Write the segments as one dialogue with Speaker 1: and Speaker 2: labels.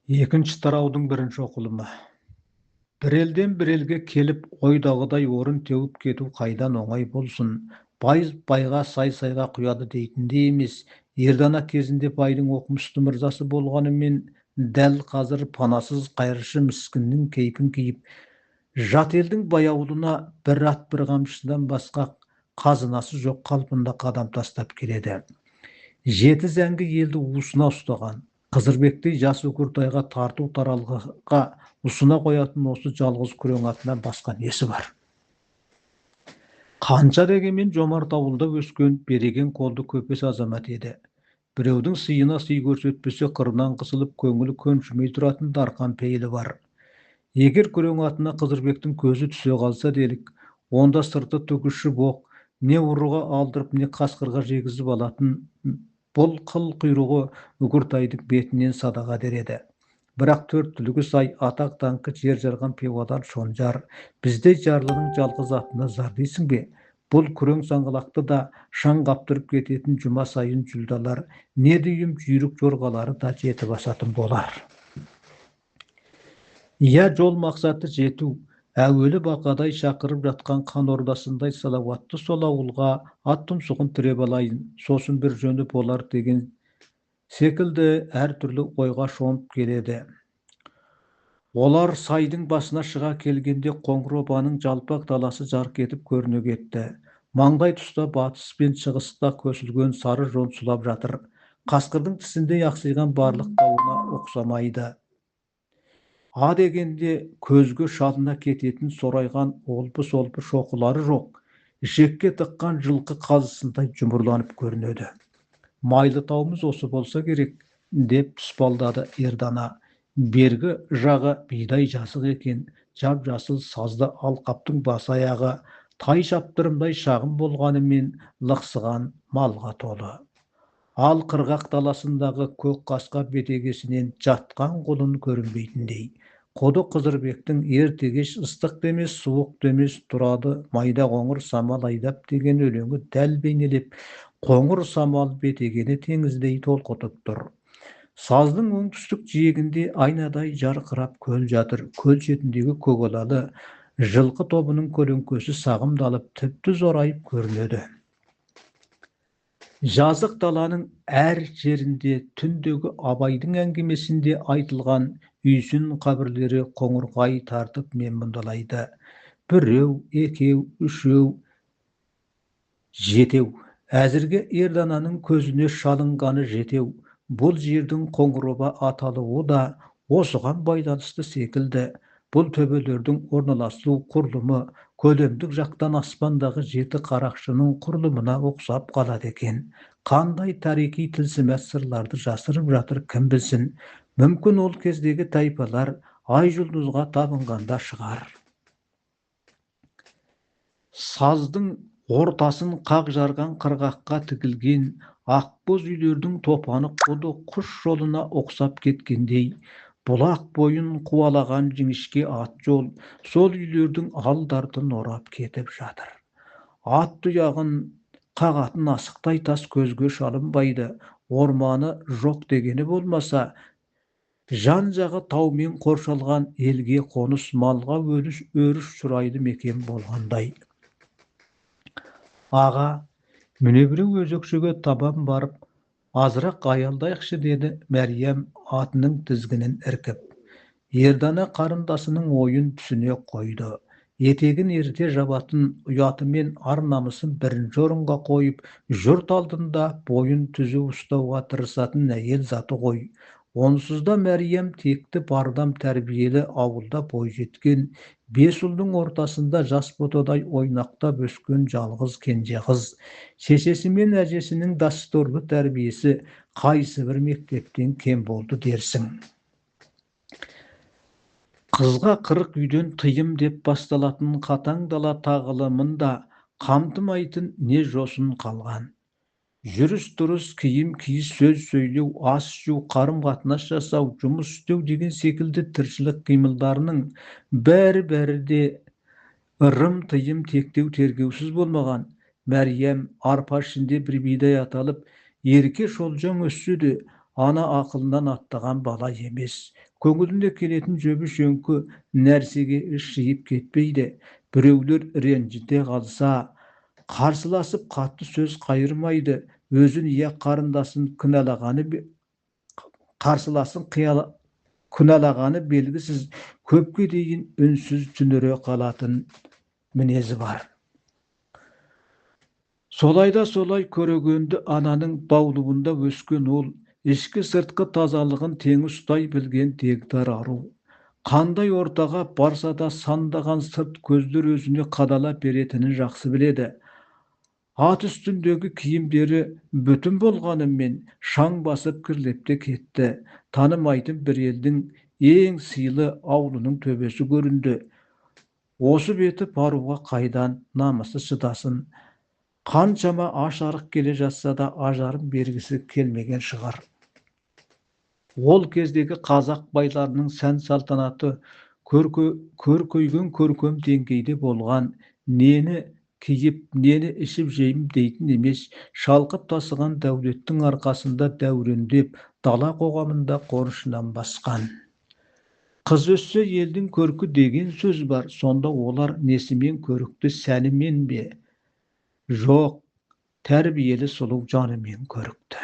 Speaker 1: Екінші тараудың бірінші оқылымы. Бір елден бір елге келіп, ойдағыдай орын теуіп кету қайдан оңай болсын. Бай байға, сай-сайға құяды дейтіндей емес. Ердана кезінде байдың оқымысты мырзасы болғанымен, дәл қазір панасыз қайыршы міскіннің кейпін киіп, жат елдің бай ауылына бір ат бір қамшыдан басқа қазынасы жоқ қалпында қадам тастап келеді. Жеті зәңгі елді уысына ұстаған, Қызырбектей жас үкіртайға тарту таралғыға ұсына қоятын осы жалғыз күрең атынан басқа несі бар? Қанша дегенмен жомарт ауылда өскен береген қолды көпес азамат еді. Біреудің сыйына сый көрсетпесе қырынан қысылып көңілі көншімей тұратын дарқан пейілі бар. Егер күрең атына Қызырбектің көзі түсе қалса делік, онда сырты түгіші боқ, не ұрыға алдырып, не қасқырға жегізіп алатын бұл қыл құйрығы үкіртайдың бетінен садаға дереді. Бірақ төрт түлігі сай атақ даңқы жер жарған пивадан шонжар, бізде жарлының жалғыз атына зар дейсің бе? Бұл күрең саңғылақты да шаң қаптырып кететін жұма сайын жүлдалар, не дүйім жүйрік жорғалары да жеті басатын болар. Иә, жол мақсаты жету, әуелі бақадай шақырып жатқан қан ордасындай салауатты сол ауылға ат тұмсығын тіреп алайын, сосын бір жөні болар деген секілді әртүрлі ойға шомып келеді. Олар сайдың басына шыға келгенде Қоңыробаның жалпақ даласы жарқ етіп көріне кетті. Маңдай тұста батыс пен шығысқа көсілген сары жон сұлап жатыр. Қасқырдың тісіндей ақсиған барлық тауына ұқсамайды. А дегенде көзге шалына кететін сорайған олпы-солпы шоқылары жоқ. Ішекке тыққан жылқы қазысындай жұмырланып көрінеді. Майлытауымыз осы болса керек, деп тұспалдады Ердана. Бергі жағы бидай жасық екен, жап-жасыл сазды алқаптың бас аяғы тай шаптырымдай шағын болғанымен лықсыған малға толы. Ал қырғақ даласындағы көк қасқа бетегесінен жатқан қолын көрінбейтіндей. Қоды Қызырбектің ертегеш ыстық демес, суық демес тұрады майда қоңыр самал айдап деген өлеңі дәл бейнелеп, қоңыр самал бетегені теңіздей толқытып тұр. Саздың оңтүстік жиегінде айнадай жарқырап көл жатыр. Көл шетіндегі көкалалы жылқы тобының көлеңкесі сағымдалып, тіпті зорайып көрінеді. Жазық даланың әр жерінде түндегі Абайдың әңгімесінде айтылған үйсін қабірлері қоңырқай тартып мен мұндалайды. Біреу, екеу, үшеу, жетеу. Әзірге Ердананың көзіне шалынғаны жетеу. Бұл жердің Қоңыроба аталуы да осыған байланысты секілді. Бұл төбелердің орналасу құрылымы көлемдік жақтан аспандағы жеті қарақшының құрылымына ұқсап қалады екен. Қандай тарихи тылсымат сырларды жасырып жатыр кім білсін. Мүмкін ол кездегі тайпалар ай жұлдызға табынғанда шығар. Саздың ортасын қақ жарған қырғаққа тігілген ақбоз үйлердің топаны қоды құс жолына ұқсап кеткендей, бұлақ бойын қуалаған жіңішке ат жол сол үйлердің алдартын орап кетіп жатыр. Ат тұяғын қағатын асықтай тас көзге шалынбайды. Орманы жоқ дегені болмаса, жан-жағы таумен қоршалған елге қоныс, малға өріс шұрайды мекен болғандай. Аға, міне біреу өзекшіге табан барып, азырақ аялдайықшы, деді Мәриям атының тізгінін іркіп. Ердана қарындасының ойын түсіне қойды. Етегін ерте жабатын ұятымен ар намысын бірінші орынға қойып, жұрт алдында бойын түзу ұстауға тырысатын әйел заты ғой. Онсыз да Мәриям текті бардам тәрбиелі ауылда бой жеткен, бес ұлдың ортасында жас ботадай ойнақтап өскен жалғыз кенже қыз. Шешесі мен әжесінің дәстүрлі тәрбиесі қайсы бір мектептен кем болды дерсің. Қызға 40 үйден тыйым деп басталатын қатаң дала тағылымында қамтымайтын не жосын қалған. Жүріс-тұрыс, киім-киіс, сөз сөйлеу, ас ішу, қарым-қатынас жасау, жұмыс істеу деген секілді тіршілік қимылдарының бәрі де ырым-тыйым тектеу тергеусіз болмаған. Мәриям арпа ішінде бір бидай аталып, ерке шолжаң өссе де, ana akılından attаған bala емес. Көңіліне келетін жөбі жөңкі нәрсеге ішейіп кетпейді. Біреулер ренжіте қалса, қарсыласып қатты сөз қайырмайды. Өзін я қарындасын қарсыласын күнәлағаны белгісіз, көпке дейін үнсіз түнере қалатын мінезі бар. Солайда солай көрегенді ананың баулуында өскен ол, ішкі сыртқы тазалығын тең ұстай білген дегдар ару. Қандай ортаға барса да сандаған сырт көздер өзіне қадала беретінін жақсы біледі. Ат үстіндегі киімдері бүтін болғанымен шаң басып кірлеп те кетті. Танымайтын бір елдің ең сыйлы аулының төбесі көрінді. Осы беті баруға қайдан намысы шыдасын. Қаншама аш-арық келе жатса да ажарын бергісі келмеген шығар. Ол кездегі қазақ байларының сән салтанаты көркейген көркем деңгейде болған, нені киіп, нені ішіп жеймін дейтін емес, шалқып тасыған дәулеттің арқасында дәурендеп, дала қоғамында қонышынан басқан. Қыз өссе елдің көркі деген сөз бар, сонда олар несімен көрікті, сәнімен бе? Жоқ, тәрбиелі сұлу жанымен көрікті.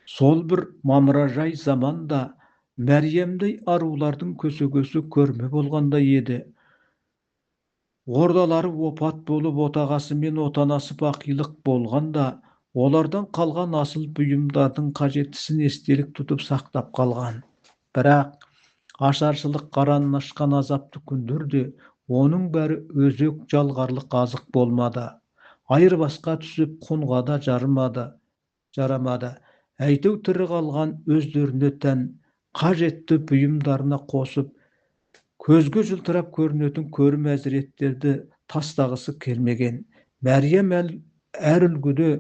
Speaker 1: Сол бір мамыражай заманда Мәриямдай арулардың көсегөсі көрме болғанда еді. Ордалары опат болып отағасымен отанасы бақилық болғанда, олардан қалған асыл бұйымдардың қажеттісін естелік тұтып сақтап қалған. Бірақ ашаршылық қаранын ашқан азапты күндерде оның бәрі өзек жалғарлық азық болмады. Айырбасқа түсіп құнға да жарамады. Әйтеу тірі қалған өздеріне тән қажетті бұйымдарына қосып, көзге жылтырап көрінетін көрім әзіреттерді тастағысы келмеген. Мәриям әр үлгіде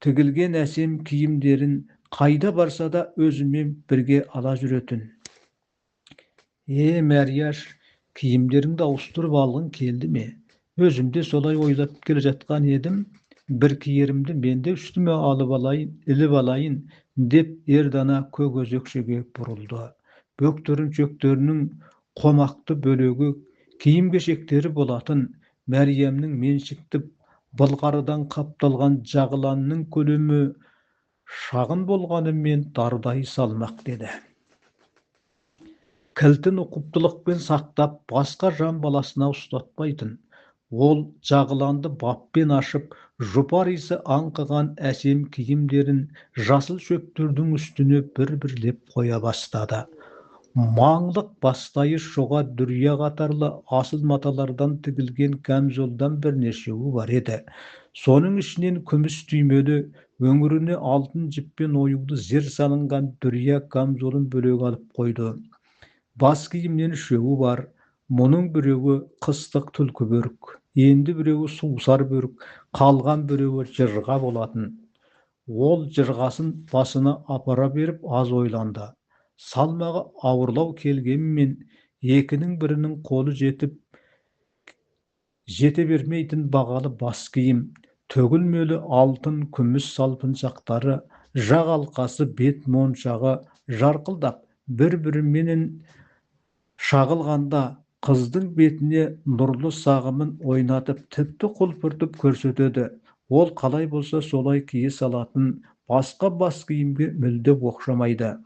Speaker 1: тігілген әсем киімдерін қайда барса да өзімен бірге ала жүретін. Мәрияш, киімдеріңді ауыстырып алғың келді ме? Өзімде солай ойлап келе жатқан едім. Бір киерімді мен де үстіме іліп алайын, деп ердана көкөзекшеге бұрылды. Бөктерін-шөктерінің қомақты бөлегі киім-кешектері болатын Мәриямның меншікті былғарыдан қапталған жағыланның көлемі шағын болғанымен дардай салмақ деді. Кілтін ұқыптылықпен сақтап, басқа жан баласына ұстатпайтын. Ол жағыланды баппен ашып, жұпар иісі аңқыған әсем киімдерін жасыл шөптердің үстіне бір-бірлеп қоя бастады. Маңлық бастайы шоға дүрия қатарлы асыл маталардан тігілген камзолдан бірнешеуі бар еді. Соның ішінен күміс түймелі, өңіріне алтын жіппен оюлы зер салынған дүрия камзолын бөлек алып қойды. Бас киімнен үшеуі бар. Мұның біреуі қыстық түлкі бөрік, енді біреуі сусар бөрік, қалған біреуі жырға болатын. Ол жырғасын басына апара беріп аз ойланды. Салмағы ауырлау келгенмен екінің бірінің қолы жете бермейтін бағалы бас киім, төгілмелі алтын күміс салпыншақтары, жақ алқасы, бет моншағы жарқылдап бір-біріменен шағылғанда қыздың бетіне нұрлы сағымын ойнатып, тіпті құлпыртып көрсетеді. Ол қалай болса солай кие салатын, басқа бас киімге мүлде оқшамайды.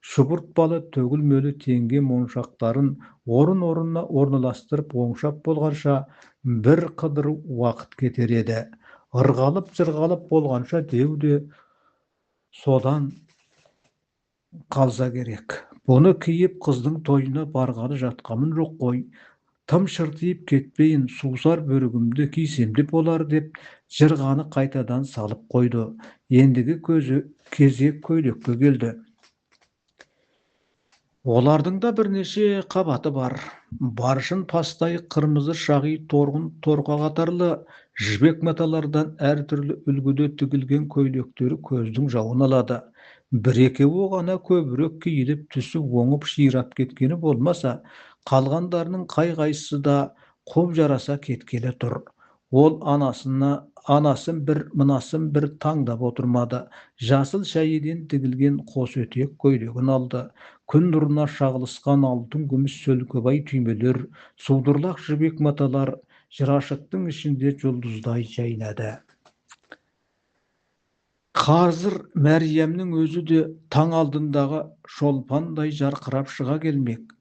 Speaker 1: Шұбыртпалы төгілмелі теңге моншақтарын орын-орнына орналастырып оңшап болғанша бір қыдыр уақыт кетер еді. Ырғалып-жырғалып болғанша деуде содан қалса керек. Бұны киіп қыздың тойына барғалы жатқамын жоқ қой. Тым шыртиып кетпейін, сусар бөрігімді кисемде болар деп жырғаны қайтадан салып қойды. Ендігі кезек көйлекке келді. Олардың да бірнеше қабаты бар. Баршын пастай қырмызы шағи торғын торқа қатарлы жібек маталардан әртүрлі үлгіде тігілген көйлектері көздің жауын алады. Бір-екеуі ғана көбірек киіліп, түсі оңып ширап кеткені болмаса, қалғандарының қай-қайсысы да құп жараса кеткелі тұр. Ол anasın bir, mınasın bir tаңдап отырмады. Жасыл шәйіден тігілген қос өтек көйлегін алды. Күн нұрына шағылысқан алтын күміс сөлкебай түймелер, судырлақ жібек маталар жырашықтың ішінде жұлдыздай жайнады. Қазір Мәриямның өзі де таң алдындағы шолпандай жарқырап шыға келмек.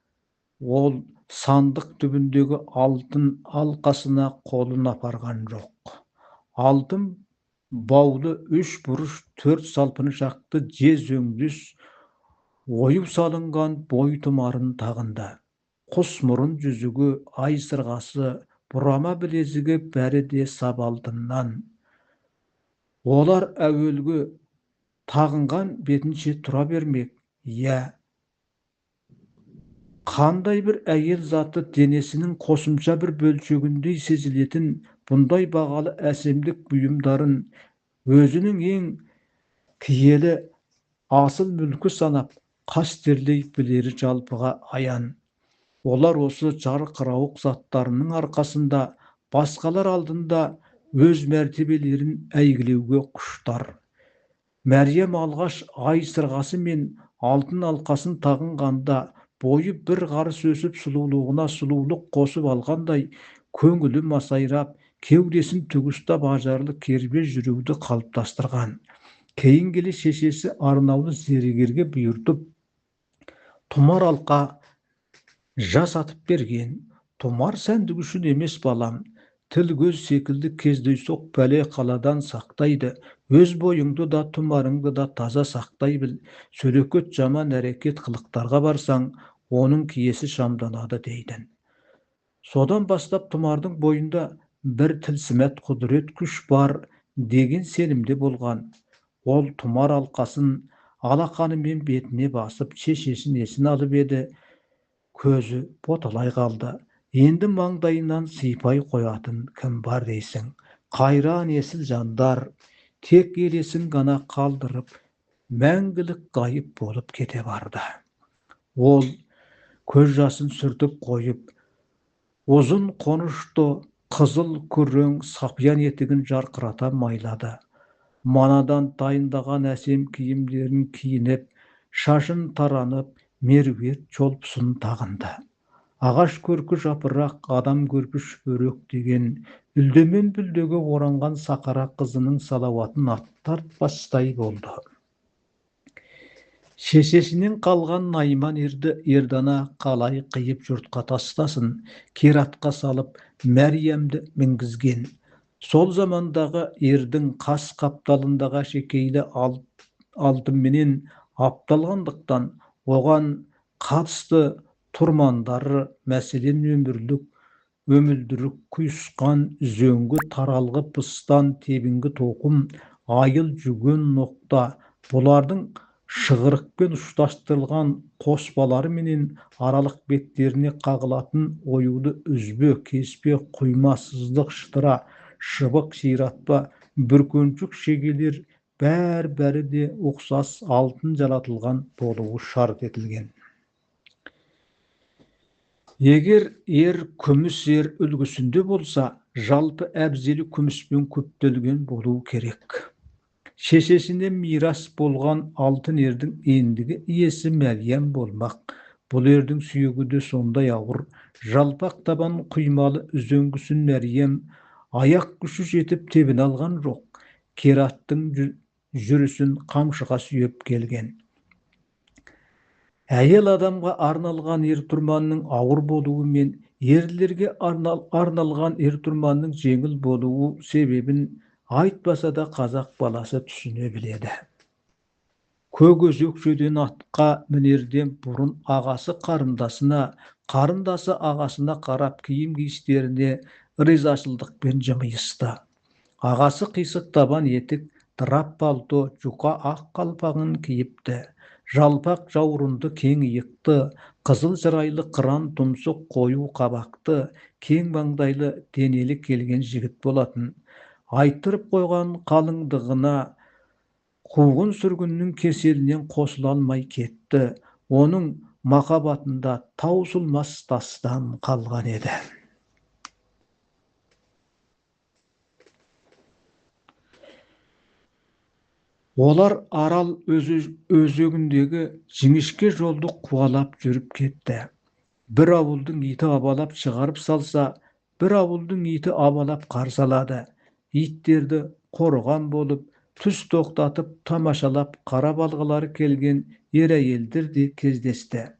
Speaker 1: Ол сандық түбіндегі алтын алқасына қолын апарған жоқ. Алтын баулы үш бұрыш төрт салпыншақты жез өңдес ойып салынған бой тұмарын тағында. Құс мұрын жүзігі, ай сырғасы, бұрама білезігі бәрі де сап алтыннан. Олар әуелгі тағынған бетінше тұра бермек. Қандай бір әйел заты денесінің қосымша бір бөлшегіндей сезілетін бұндай бағалы әсемдік бұйымдарын өзінің ең киелі асыл мүлкі санап қастерлей білері жалпыға аян. Олар осы жарқырауық заттарының арқасында басқалар алдында өз мәртебелерін әйгілеуге құштар. Мәриям алғаш ай сырғасы мен алтын алқасын тағынғанда бойы бір қарыс өсіп сұлулығына сұлулық қосып алғандай көңілі масайрап, кеудесін түгістап ажарлы кербез жүруді қалыптастырған. Кейін келе шешесі арнаулы зерігерге бұйыртып тұмар алқа жасатып берген. Тұмар сәндік үшін емес балам, тіл көз секілді кездейсоқ бәле қаладан сақтайды. Өз бойыңды да тұмарыңды да таза сақтай біл. Сөлекет жаман әрекет қылықтарға барсаң, оның киесі шамданады дейдін. Содан бастап тұмардың бойында бір тылсымат құдірет күш бар деген сенімде болған. Ол тұмар алқасын алақанымен бетіне басып, шешесін есін алып еді, көзі боталай қалды. Енді маңдайынан сипай қоятын кім бар дейсің? Қайран есіл жандар тек елесін ғана қалдырып, мәңгілік ғайып болып кете барды. Ол көз жасын сүртіп қойып, ұзын қонышты қызыл күрең сапиян етігін жарқырата майлады. Манадан дайындаған әсем киімдерін киініп, шашын таранып, меруерт шолпысын тағынды. Ағаш көркі жапырақ, адам көрпіш өрек деген үлдемен бүлдеге оранған сақара қызының салауатын аттартпастай болды. Шешесінен қалған Найман ердана қалай қиып жұртқа тастасын, кератқа салып Мәриямды мінгізген. Сол замандағы ердің қас қапталындағы шекейлі алтынменен апталғандықтан оған қатысты тұрмандары, мәселен өмілдірік құйысқан зөңгі таралғы пыстан тебінгі тоқым, айыл жүген ноқта, бұлардың шығырықпен ұштастырылған қоспалары менен аралық беттеріне қағылатын оюды үзбе, кеспе, құйма, сыздық, шытыра, шыбық, ширатпа, бүркеншік шегелер бәрі де ұқсас алтын жаратылған болуы шарт етілген. Егер күміс үлгісінде болса, жалпы әбзелі күміспен көптелген болуы керек. Шешесіне мирас болған алтын ердің ендігі иесі Мәриям болмақ. Бұл ердің сүйегі де сондай ауыр, жалпақ табан құймалы үзеңгісін Мәриям аяқ күші жетіп тебін алған жоқ. Кераттың жүрісін қамшыға сүйеп келген. Әйел адамға арналған ер-тұрманның ауыр болуы мен ерлерге арналған ер-тұрманның жеңіл болуы себебін айтпаса да қазақ баласы түсіне біледі. Көгөз өкшеден атқа мінерден бұрын ағасы қарындасы ағасына қарап киім киістеріне ризашылдықпен жымиысты. Ағасы қисық табан етік, трап палто, жұқа ақ қалпағын киіпті. Жалпақ жаурынды кең иықты, қызыл жырайлы қыран тұмсық қою қабақты, кең маңдайлы денелі келген жігіт болатын. Айттырып қойған қалыңдығына қуғын сүргіннің кеселінен қосыла алмай кетті. Оның махаббатында таусылмас тастан қалған еді. Olar Aral özөгүндөгү жиңишке жолду кубалап жүрүп кетти. Bir авылдың ити абалап шығарып салса, bir авылдың ити абалап қарсы алады. Иттерді қорған болып, түс тоқтатып, тамашалап, қара балғылары келген ер әйелдер де кездесті.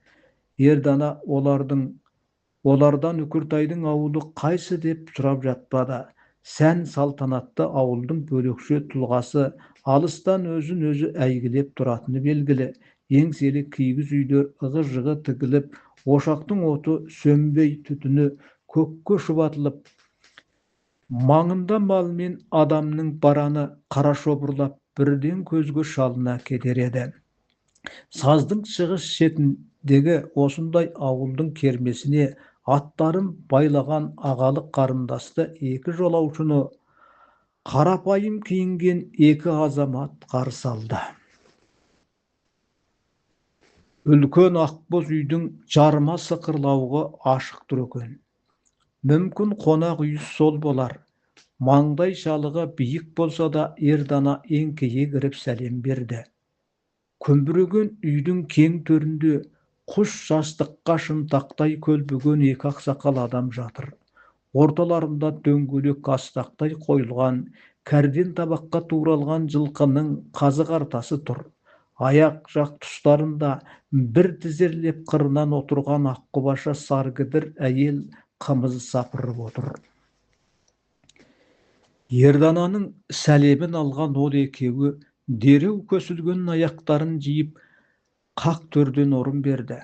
Speaker 1: Ердана олардан Үкіртайдың ауылы қайсы деп сұрап жатпады. Сән салтанатты ауылдың бөлекше тұлғасы алыстан өзін өзі әйгілеп тұратыны белгілі. Еңселі киіз үйлер ығы-жығы тігіліп, ошақтың оты сөнбей түтіні көкке шұбатылып, маңында мал мен адамның бараны қара шобырлап бірден көзге шалына кетер еді. Саздың шығыс шетіндегі осындай ауылдың кермесіне аттарын байлаған ағалық қарындасты екі жолаушыны қарапайым киінген екі азамат қарсы алды. Үлкен ақбоз үйдің жарма сықырлауығы ашық тұр екен. Мүмкін қонақ үйі сол болар. Маңдай шалығы биік болса да Ердана еңкейе кіріп сәлем берді. Көмбіреген үйдің кең төрінде құш жастыққа шынтақтай көлбеген екі ақсақал адам жатыр. Орталарында дөңгелек астақтай қойылған, кәрден табаққа туралған жылқының қазы қартасы тұр. Аяқ жақ тұстарында бір тізерлеп қырынан отырған аққұбаша саргідір әйел қымыз сапырып отыр. Ердананың сәлемін алған ол екеуі дереу көсілген аяқтарын жиып, қақ төрден орын берді.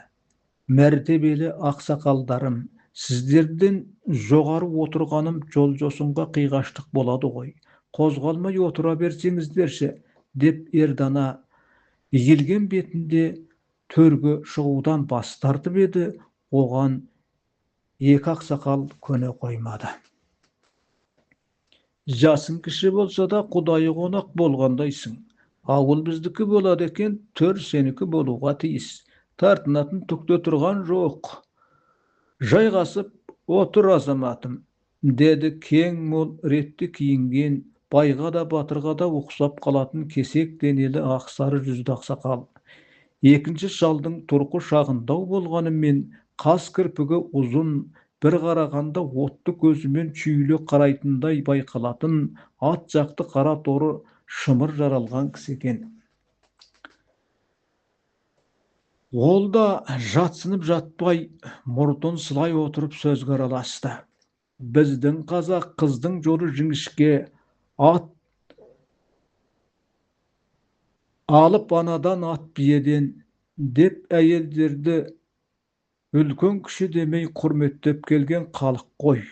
Speaker 1: Мәртебелі ақсақалдарым, сіздерден жоғары отырғаным жол-жосынға қиғаштық болады ғой. Қозғалмай отыра берсеңіздерші, деп Ердана иілген бетінде төрге шығудан бас тартып еді, оған екі ақсақал көне қоймады. Жасың кіші болса да құдайы қонақ болғандайсың. Ауыл біздікі болады екен, төр сенікі болуға тиіс. Тартынатын түкте тұрған жоқ. Жайғасып отыр азаматым, деді кең мол ретті киінген, байға да батырға да ұқсап қалатын кесек денелі ақсары жүзді ақсақал. Екінші шалдың тұрқы шағындау болғанымен қас кірпігі ұзын, бір қарағанда отты көзімен шүйлі қарайтындай байқалатын ат жақты қара торы шымыр жаралған кісі екен. Ол да жатсынып жатпай, мұртын сылай отырып сөзге араласты. Біздің қазақ қыздың жолы жіңішке, ат алып анадан ат биеден, деп әйелдерді үлкен кіші демей құрметтеп келген халық қой.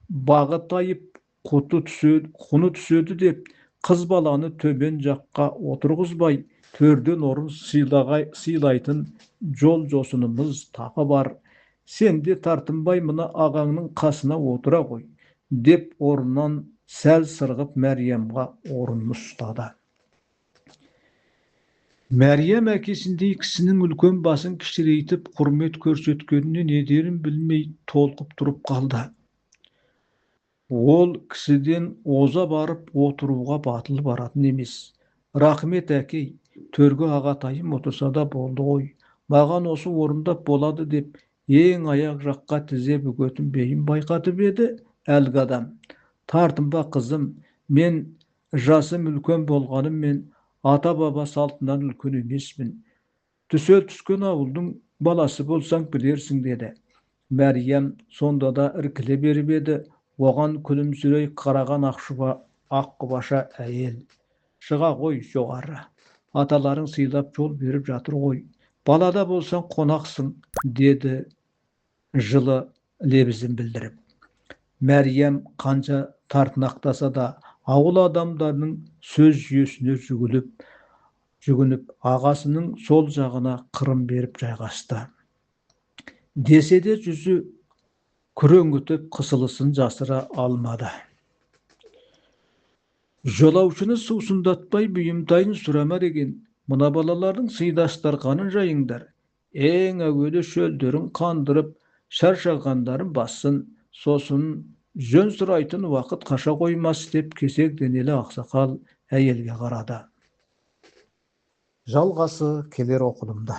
Speaker 1: Бағы тайып құны түседі деп, қыз баланы төмен жаққа отырғызбай, төрден орын сыйлайтын жол-жосынымыз тағы бар. Сен де тартынбай мына ағаңның қасына отыра ғой, деп орнынан сәл сырғып Мәриямға орын ұстады. Мәриям әкесіндей кісінің үлкен басын кішірейтіп құрмет көрсеткеніне не дерін білмей толқып тұрып қалды. Ол кісіден оза барып отыруға батыл баратын емес. Рахмет әкей, төрге ағатайым отырса да болды ғой. Маған осы орындап болады деп, ең аяқ жаққа тізе бүгетін бейін байқатып еді әлгі адам. Тартынба қызым, мен жасым үлкен болғаныммен ата-баба салтынан үлкен емеспін. Түсел түскен ауылдың баласы болсаң білерсің, деді. Мәриям сонда да іркіле беріп еді, оған күлімсірей қараған аққұбаша әйел. Шыға ғой жоғары. Аталарың сыйлап жол беріп жатыр ғой. Балада болсаң қонақсың, деді жылы лебізін білдіріп. Мәриям қанша тартынақтаса да ауыл адамдарының сөз жүйесіне жүгініп, ағасының сол жағына қырын беріп жайғасты. Десе де жүзі күреңітіп қысылысын жасыра алмады. Жолаушыны сусындатпай бұйымтайын сұрама деген, мына балалардың сыйдастырғанын жайыңдар. Ең әуелі шөлдерін қандырып, шаршағандарын бассын, сосын жөн сұрайтын уақыт қаша қоймас, деп кесек денелі ақсақал әйелге қарады. Жалғасы келер оқылымда.